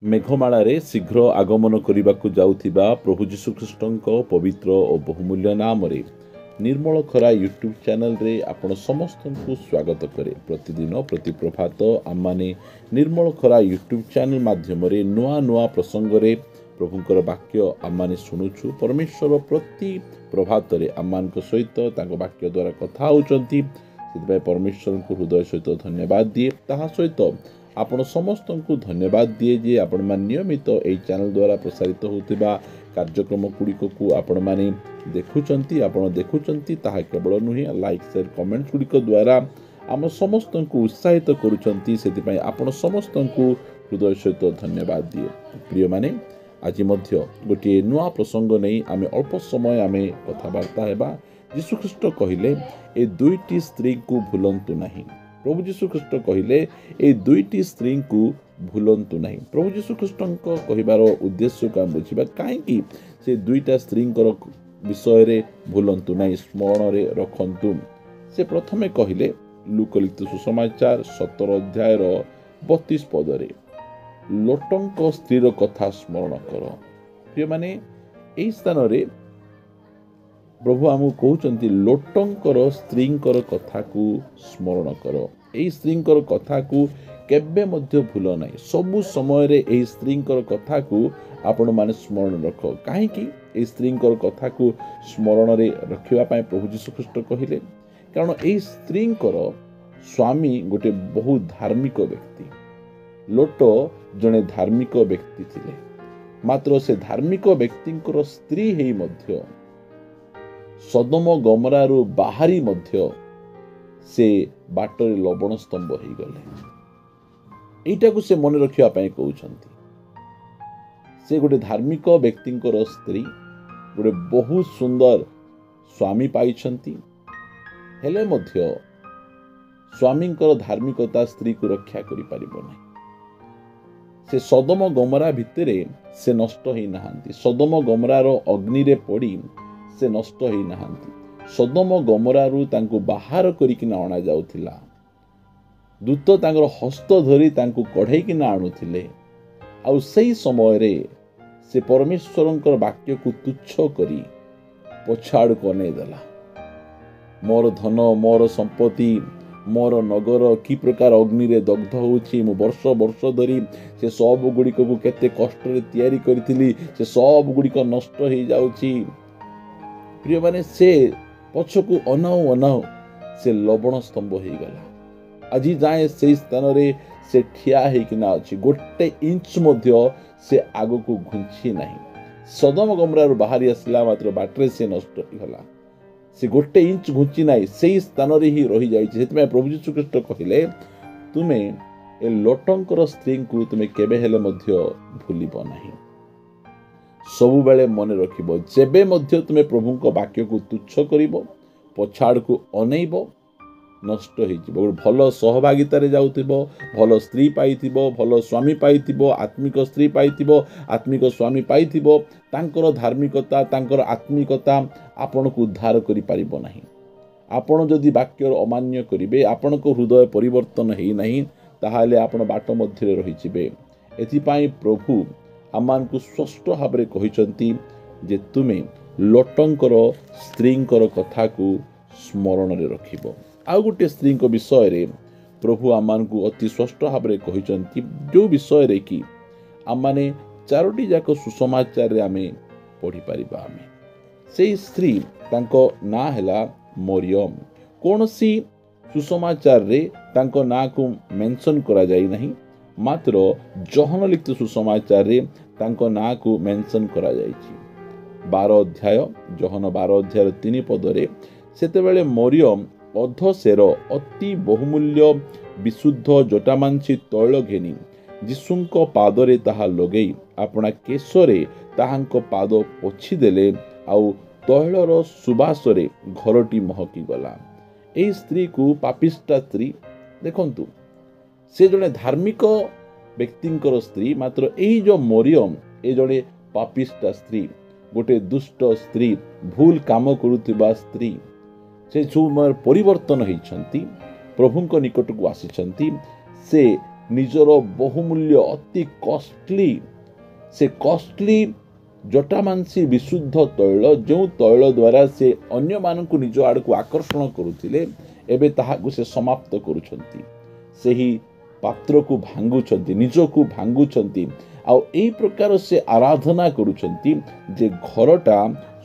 मेघमाଳାरे शीघ्र आगमन करने जाउथिबा प्रभु जीशुख्रीष्टଙ୍କ पवित्र और बहुमूल्य नाम रे निर्मल खरा यूट्यूब चैनल रे आपण समस्त को स्वागत करे। प्रतिदिन प्रति प्रभात आम माने निर्मल खरा यूट्यूब चैनल माध्यम रे नुआ नुआ प्रसंग रे प्रभुंकर वाक्य आम माने शुणुछु। परमेश्वर प्रति प्रभात रे आम मान सहित तांको वाक्य द्वारा कथा होचंती। सिद्धाय परमेश्वर को हृदय सहित धन्यवाद दिए। ताहा सहित आपण समस्त को धन्यवाद दिए जे आपण मान नियमित एई चैनल द्वारा प्रसारित होतिबा कार्यक्रम गुड़िक को आपण माने देखुचंती। आपण देखुचंती ताहा केवल नुहे लाइक शेयर कमेंट्स गुड़िक द्वारा आम समस्त को उत्साहित करूचंती। सेतिपई आपण समस्त को हृदय सहित धन्यवाद दिए। प्रिय माने आज मध्य गोटे नुआ प्रसंग नहीं आमे अल्प समय आमे कथबार्ता हेबा। यीशुख्रीष्ट कहिले ए दुईटी स्त्री को भूलंतु नहीं। प्रभु यीशुख्रीष्ट कहिले ए दुईटी स्त्री को भूलंतु नहीं। प्रभु यीशुख्रीष्ट कहिबार उद्देश्य को बुझिबा काहेकि से दुईटा स्त्रींकर विषय रे भूलंतु नहीं, स्मरण रे रखंतु। से प्रथमे कहिले लूका लिखित सुसमाचार 17 अध्याय 32 पद रे लोटंक स्त्रीर कथा स्मरण कर। प्रिय माने एई स्थान रे प्रभु आमको कहउचंती लोटंकर स्त्रींकर कथा को स्मरण कर। एई स्त्रींकर कथा को केबे मध्य भूल नाही। सबु समय रे एई स्त्रींकर कथा को आपण माने स्मरण रख। काहेकि एई स्त्रींकर कथा को स्मरण रे रखिबा पय प्रभु यीशुख्रीष्ट कहिले कारण एई स्त्रींकर स्वामी गोटे बहुत धार्मिक व्यक्ति। लोट जने धार्मिक व्यक्ति थिले, मात्र से धार्मिक व्यक्तिंकर स्त्री हेई मध्य सदम गमरारू बाहरी मध्य से बाटरे लवण स्तंभ हो गले। एटा को से मन रखिया पय कहउछंती। से गोटे धार्मिक व्यक्तिंकर स्त्री गोटे बहुत सुंदर स्वामी पाइछंती, हेले मध्य स्वामींकर धार्मिकता स्त्री को रक्षा करि परिबो नै। से सदम गमरा भितरे से नष्ट होई नहांती। सदम गमरार अग्नि रे पड़ी से नष्ट होई नहांती। सदम गमरारू तांको बाहर करिकिना अणा जाउथिला। दूत तांकर हस्त धरी तांको कढेइकिना आणुथिले। आउ सेई समय रे से परमेश्वरंकर वाक्य को तुच्छ करी पछाड़ को नै देला। मोर धन, मोर संपत्ति, मोर नगर कि प्रकार अग्नि रे दग्ध होउछि। मु वर्ष वर्ष धरी से सब गुड़िक को केते कष्ट रे तैयारी करिथिली, से सब गुड़िक नष्ट हो जाउछि। प्रिय माने से पछकु अनाउ अनाउ से लवण स्तंभ हो गला। आज जाए से स्थान रे से ठिया हेकिना अछि। गोटे इंच मध्य से आगो को घुंची नहीं। सदम गमरार बाहरी आसला मात्र बाटरे से नष्ट होला। से गोटे इंच घुंची नहीं, से स्थान रे ही रही जाइछि। सेतमे प्रभु यीशुख्रीष्ट कहिले तुमे ए लोटंकर स्त्री को तुमे केबे हेले मध्य भूलिबो नहीं। सबु बेले मन रखिबो जेबे मध्य तुमे प्रभु को वाक्य को तुच्छ करिबो, पछाड़ को अनेइबो, नष्ट होई जिवो। भलो सहभागिता रे जाउतिबो, भलो स्त्री पाइतिबो, भलो स्वामी पाइतिबो, आत्मिक स्त्री पाइतिबो, आत्मिक स्वामी पाइतिबो, तांकर धार्मिकता तांकर आत्मिकता आपण को उद्धार करि परिबो नाही। आपण जदि वाक्यर अमान्य करिवे, आपण को हृदय परिवर्तन हेई नाही, ताहाले आपण बाट मध्य रहि जिवे। एथि पई प्रभु आमान को स्पष्ट भाव में कहिचंती जे तुमे लोटंकर स्त्रींकर कथा को स्मरण रे रखिबो। आ गोटे स्त्री विषय रे प्रभु आमान को अति स्पष्ट भाव में कहिचंती, जो विषय रे कि आमाने चारोटी जाक सुसमाचार रे आमे पढ़ी परिबा। आमे से स्त्री तांको ना हैला मरियम। कोनसी सुसमाचार रे तांको ना को मेंशन करा जाई नहीं, मात्र जहन लिखित सुसमाचार रे तांको ना को मेंशन करा जाइछि। 12 अध्याय जहन 12 अध्याय 3 पद रे सेतेबेले मरियम अधसेर अति बहुमूल्य विशुद्ध जटामांसी तैल घेनी यीशुंक पादरे ताहा लगेई अपना केशरे ताहांक पाद पोछि देले। आउ तैलर सुबासरे घरटी महकी गला। एई स्त्री को पापिष्टा स्त्री देखंतु, से जने धार्मिक व्यक्तिंकर स्त्री, मात्र एई जो मरियम ए जने पापिष्टा स्त्री, गोटे दुष्ट स्त्री, भूल काम करुथिबा स्त्री। से जो परिवर्तन होइछंती, प्रभुंक निकट को आसीछंती। से ନିଜର ବହୁମୂଲ୍ୟ ଅତି କଷ୍ଟଲି ସେ କଷ୍ଟଲି ଜଟାମାଂସୀ ବିଶୁଦ୍ଧ ତୈଳ ଯେଉଁ ତୈଳ ଦ୍ୱାରା ସେ ଅନ୍ୟମାନଙ୍କୁ ନିଜ ଆଡ଼କୁ ଆକର୍ଷଣ କରୁଥିଲେ ଏବେ ତାହାକୁ ସେ ସମାପ୍ତ କରୁଛନ୍ତି। ସେହି ପାତ୍ରକୁ ଭାଙ୍ଗୁଛନ୍ତି, ନିଜକୁ ଭାଙ୍ଗୁଛନ୍ତି ଆଉ ଏହି ପ୍ରକାର ସେ ଆରାଧନା କରୁଛନ୍ତି ଯେ ଘରଟା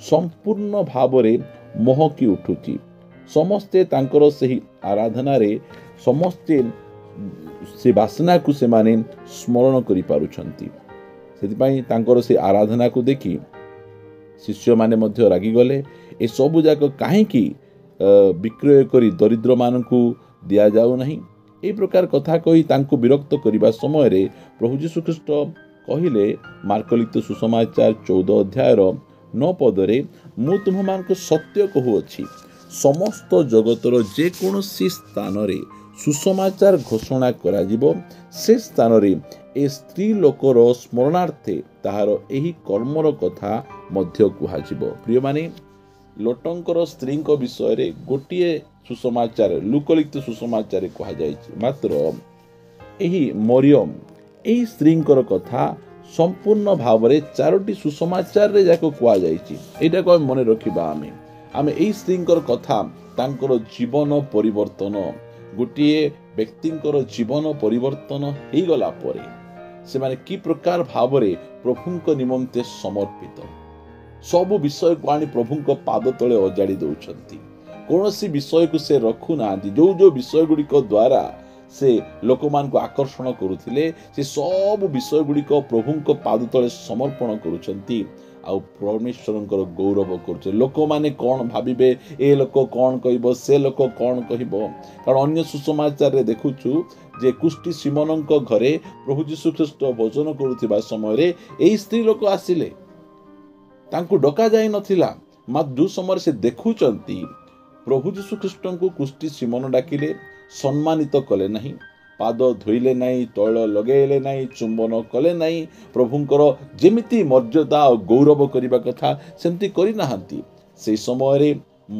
ସମ୍ପୂର୍ଣ୍ଣ ଭାବରେ ମହକି ଉଠୁଛି। ସମସ୍ତେ ତାଙ୍କର ସେହି ଆରାଧନାରେ ସମସ୍ତେ ସେ ବାସନାକୁ ସେମାନେ ସ୍ମରଣ କରିପାରୁଛନ୍ତି। ସେଥିପାଇଁ ତାଙ୍କର ସେ ଆରାଧନାକୁ ଦେଖି ଶିଷ୍ୟମାନେ ମଧ୍ୟ ରାଗିଗଲେ। ଏସବୁ ଯାକ କାହିଁକି ବିକ୍ରୟ କରି ଦରିଦ୍ରମାନଙ୍କୁ ଦିଆଯାଉ ନାହିଁ? ଏହି ପ୍ରକାର କଥା କହି ତାଙ୍କୁ ବିରକ୍ତ କରିବା ସମୟରେ ପ୍ରଭୁ ଯୀଶୁଖ୍ରୀଷ୍ଟ କହିଲେ ମାର୍କଲିଖିତ ସୁସମାଚାର 14 ଅଧ୍ୟାୟର 9 ପଦରେ, ମୁଁ ତୁମମାନଙ୍କୁ ସତ୍ୟ କହୁଅଛି ସମସ୍ତ ଜଗତର ଯେକୌଣସି ସ୍ଥାନରେ ସୁସମାଚାର ଘୋଷଣା କରାଯିବ ସେ ସ୍ଥାନରେ ଏ ସ୍ତ୍ରୀ ଲୋକର ସ୍ମରଣାର୍ଥେ ତାହାର ଏହି କର୍ମର କଥା ମଧ୍ୟ କୁହାଯିବ। ପ୍ରିୟମାନେ, ଲୋଟଙ୍କର ସ୍ତ୍ରୀଙ୍କ ବିଷୟରେ ଗୋଟିଏ ସୁସମାଚାର ଲୁକଲିଖିତ ସୁସମାଚାରରେ କୁହାଯାଇଛି। ମାତ୍ର ଏହି ମରିୟମ ଏହି ସ୍ତ୍ରୀଙ୍କର କଥା ସମ୍ପୂର୍ଣ୍ଣ ଭାବରେ 4ଟି ସୁସମାଚାରରେ ଯାକ କୁହାଯାଇଛି। ଏଇଟାକୁ ଆମେ ମନେ ରଖିବା। ଆମେ ଏହି ସ୍ତ୍ରୀଙ୍କର କଥା ତାଙ୍କର ଜୀବନ ପରିବର୍ତ୍ତନ, ଗୋଟିଏ ବ୍ୟକ୍ତିଙ୍କର ଜୀବନ ପରିବର୍ତ୍ତନ ହେଇଗଲା ପରେ ସେମାନେ କି ପ୍ରକାର ଭାବରେ ପ୍ରଭୁଙ୍କ ନିମନ୍ତେ ସମର୍ପିତ, ସବୁ ବିଷୟକୁ ଆଣି ପ୍ରଭୁଙ୍କ ପାଦ ତଳେ ଅଜାଡ଼ି ଦେଉଛନ୍ତି। କୌଣସି ବିଷୟକୁ ସେ ରଖୁନାହାନ୍ତି। ଯେଉଁ ବିଷୟ ଗୁଡ଼ିକ ଦ୍ୱାରା ସେ ଲୋକମାନଙ୍କୁ ଆକର୍ଷଣ କରୁଥିଲେ ସେ ସବୁ ବିଷୟ ଗୁଡ଼ିକ ପ୍ରଭୁଙ୍କ ପାଦ ତଳେ ସମର୍ପଣ କରୁଛନ୍ତି ଆଉ ପରମେଶ୍ୱରଙ୍କର ଗୌରବ କରୁଛନ୍ତି। ଲୋକମାନେ କ'ଣ ଭାବିବେ, ଏ ଲୋକ କ'ଣ କହିବ, ସେ ଲୋକ କ'ଣ କହିବ। କାରଣ ଅନ୍ୟ ସୁସମାଚାରରେ ଦେଖୁଛୁ ଯେ କୁଷ୍ଟି ସିମୋନଙ୍କ ଘରେ ପ୍ରଭୁ ଯୀଶୁଖ୍ରୀଷ୍ଟ ଭୋଜନ କରୁଥିବା ସମୟରେ ଏହି ସ୍ତ୍ରୀ ଲୋକ ଆସିଲେ, ତାଙ୍କୁ ଡକାଯାଇ ନଥିଲା। ଯେଉଁ ସମୟରେ ସେ ଦେଖୁଛନ୍ତି ପ୍ରଭୁ ଯୀଶୁଖ୍ରୀଷ୍ଟଙ୍କୁ କୁଷ୍ଟି ସିମୋନ ଡାକିଲେ, ସମ୍ମାନିତ କଲେ ନାହିଁ, ପାଦ ଧୋଇଲେ ନାହିଁ, ତୈଳ ଲଗାଇଲେ ନାହିଁ, ଚୁମ୍ବନ କଲେ ନାହିଁ, ପ୍ରଭୁଙ୍କର ଯେମିତି ମର୍ଯ୍ୟାଦା ଆଉ ଗୌରବ କରିବା କଥା ସେମିତି କରିନାହାନ୍ତି। ସେହି ସମୟରେ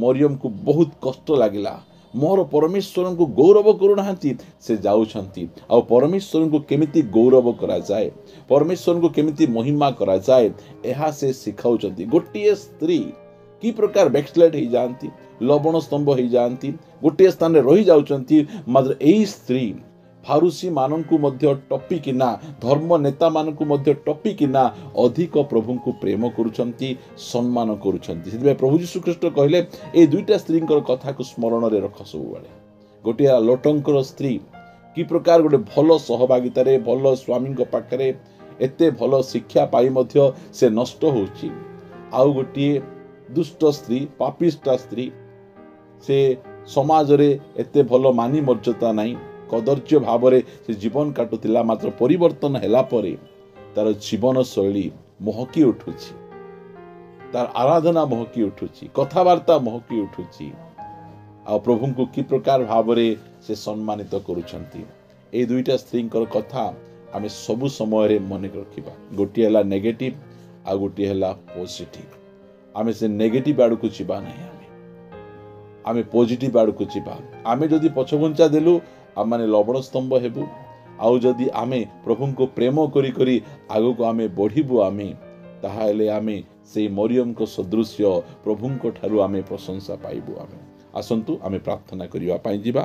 ମରିୟମକୁ ବହୁତ କଷ୍ଟ ଲାଗିଲା। ମୋର ପରମେଶ୍ୱରଙ୍କୁ ଗୌରବ କରୁନାହାନ୍ତି। ସେ ଯାଉଛନ୍ତି ଆଉ ପରମେଶ୍ୱରଙ୍କୁ କେମିତି ଗୌରବ କରାଯାଏ, ପରମେଶ୍ୱରଙ୍କୁ କେମିତି ମହିମା କରାଯାଏ ଏହା ସେ ଶିଖାଉଛନ୍ତି। ଗୋଟିଏ ସ୍ତ୍ରୀ କି ପ୍ରକାର ବ୍ୟାକସ୍ଲାଇଡ୍ ହେଇଯାଆନ୍ତି, ଲବଣ ସ୍ତମ୍ଭ ହେଇଯାଆନ୍ତି, ଗୋଟିଏ ସ୍ଥାନରେ ରହିଯାଉଛନ୍ତି। ମାତ୍ର ଏହି ସ୍ତ୍ରୀ ଫାରୁସି ମାନଙ୍କୁ ମଧ୍ୟ ଟପିକିନା, ଧର୍ମ ନେତାମାନଙ୍କୁ ମଧ୍ୟ ଟପିକିନା ଅଧିକ ପ୍ରଭୁଙ୍କୁ ପ୍ରେମ କରୁଛନ୍ତି, ସମ୍ମାନ କରୁଛନ୍ତି। ସେଥିପାଇଁ ପ୍ରଭୁ ଯୀଶୁଖ୍ରୀଷ୍ଟ କହିଲେ এই ଦୁଇଟା ସ୍ତ୍ରୀଙ୍କର କଥାକୁ ସ୍ମରଣରେ ରଖ ସବୁବେଳେ। ଗୋଟିଏ ଲୋଟଙ୍କର ସ୍ତ୍ରୀ କି ପ୍ରକାର ଗୋଟେ ଭଲ ସହଭାଗିତାରେ, ଭଲ ସ୍ୱାମୀଙ୍କ ପାଖରେ ଏତେ ଭଲ ଶିକ୍ଷା ପାଇ ମଧ୍ୟ ସେ ନଷ୍ଟ ହେଉଛି। ଆଉ ଗୋଟିଏ ଦୁଷ୍ଟ ସ୍ତ୍ରୀ, ପାପିଷ୍ଟା ସ୍ତ୍ରୀ, ସେ ସମାଜରେ ଏତେ ଭଲ ମାନୀ ମର୍ଯ୍ୟାଦା ନାହିଁ, କଦର୍ଯ୍ୟ ଭାବରେ ସେ ଜୀବନ କାଟୁଥିଲା। ମାତ୍ର ପରିବର୍ତ୍ତନ ହେଲା ପରେ ତାର ଜୀବନ ଶୈଳୀ ମହକି ଉଠୁଛି, ତାର ଆରାଧନା ମହକି ଉଠୁଛି, କଥାବାର୍ତ୍ତା ମହକି ଉଠୁଛି ଆଉ ପ୍ରଭୁଙ୍କୁ କି ପ୍ରକାର ଭାବରେ ସେ ସମ୍ମାନିତ କରୁଛନ୍ତି। এই ଦୁଇଟା ସ୍ତ୍ରୀଙ୍କର କଥା ଆମେ ସବୁ ସମୟରେ ମନେ ରଖିବା। ଗୋଟିଏ ହେଲା ନେଗେଟିଭ ଆଉ ଗୋଟିଏ ହେଲା ପଜିଟିଭ। ଆମେ ସେ ନେଗେଟିଭ ଆଡ଼କୁ ଯିବା ନାହିଁ, ଆମେ ପଜିଟିଭ ଆଡ଼କୁ ଯିବା। ଆମେ ଯଦି ପଛଘୁଞ୍ଚା ଦେଲୁ ଆମମାନେ ଲବଣ ସ୍ତମ୍ଭ ହେବୁ। ଆଉ ଯଦି ଆମେ ପ୍ରଭୁଙ୍କୁ ପ୍ରେମ କରି କରି ଆଗକୁ ଆମେ ବଢ଼ିବୁ ତାହେଲେ ଆମେ ସେଇ ମରିୟମଙ୍କ ସଦୃଶ୍ୟ ପ୍ରଭୁଙ୍କ ଠାରୁ ଆମେ ପ୍ରଶଂସା ପାଇବୁ। ଆସନ୍ତୁ ଆମେ ପ୍ରାର୍ଥନା କରିବା ପାଇଁ ଯିବା।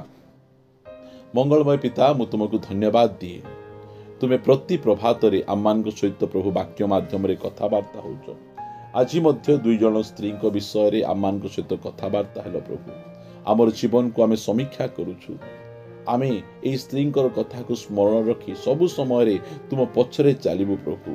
ମଙ୍ଗଳମୟ ପିତା, ମୁଁ ତୁମକୁ ଧନ୍ୟବାଦ ଦିଏ। ତୁମେ ପ୍ରତି ପ୍ରଭାତରେ ଆମମାନଙ୍କ ସହିତ ପ୍ରଭୁ ବାକ୍ୟ ମାଧ୍ୟମରେ କଥାବାର୍ତ୍ତା ହେଉଛ। ଆଜି ମଧ୍ୟ 2 ଜଣ ସ୍ତ୍ରୀଙ୍କ ବିଷୟରେ ଆମମାନଙ୍କ ସହିତ କଥାବାର୍ତ୍ତା ହେଲ ପ୍ରଭୁ। ଆମର ଜୀବନକୁ ଆମେ ସମୀକ୍ଷା କରୁଛୁ। ଆମେ ଏହି ସ୍ତ୍ରୀଙ୍କର କଥାକୁ ସ୍ମରଣ ରଖି ସବୁ ସମୟରେ ତୁମ ପଛରେ ଚାଲିବୁ ପ୍ରଭୁ।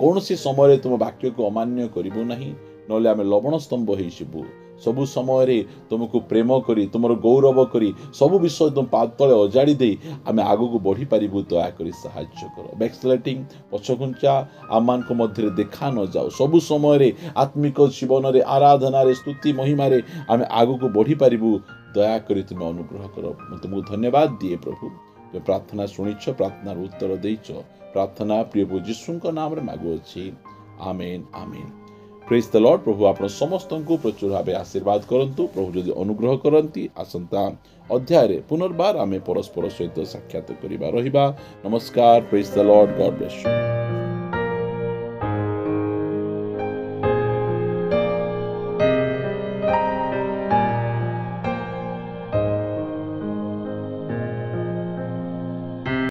କୌଣସି ସମୟରେ ତୁମ ବାକ୍ୟକୁ ଅମାନ୍ୟ କରିବୁ ନାହିଁ, ନହେଲେ ଆମେ ଲବଣ ସ୍ତମ୍ଭ ହେଇଯିବୁ। ସବୁ ସମୟରେ ତୁମକୁ ପ୍ରେମ କରି, ତୁମର ଗୌରବ କରି, ସବୁ ବିଷୟ ତୁମ ପାଦ ତଳେ ଅଜାଡ଼ି ଦେଇ ଆମେ ଆଗକୁ ବଢ଼ିପାରିବୁ। ଦୟାକରି ସାହାଯ୍ୟ କର। ବ୍ୟାକସ୍ଲାଇଡିଂ, ପଛଘୁଞ୍ଚା ଆମମାନଙ୍କ ମଧ୍ୟରେ ଦେଖା ନଯାଉ। ସବୁ ସମୟରେ ଆତ୍ମିକ ଜୀବନରେ, ଆରାଧନାରେ, ସ୍ତୁତି ମହିମାରେ ଆମେ ଆଗକୁ ବଢ଼ିପାରିବୁ। ଦୟାକରି ତୁମେ ଅନୁଗ୍ରହ କର। ମୁଁ ତୁମକୁ ଧନ୍ୟବାଦ ଦିଏ ପ୍ରଭୁ। ତୁମେ ପ୍ରାର୍ଥନା ଶୁଣିଛ, ପ୍ରାର୍ଥନାର ଉତ୍ତର ଦେଇଛ। ପ୍ରାର୍ଥନା ପ୍ରିୟ ପ୍ରଭୁ ଯୀଶୁଙ୍କ ନାମରେ ମାଗୁଅଛି। ଆମେନ୍, ଆମେନ୍। Praise the Lord. प्रभु आपण समस्त को प्रचुर भाव आशीर्वाद करंतु। प्रभु जदि अनुग्रह करती आसंता अध्याय पुनर्बार आमे परस्पर सहित साक्षात करिबा रहिबा। नमस्कार। Praise the Lord. God bless you.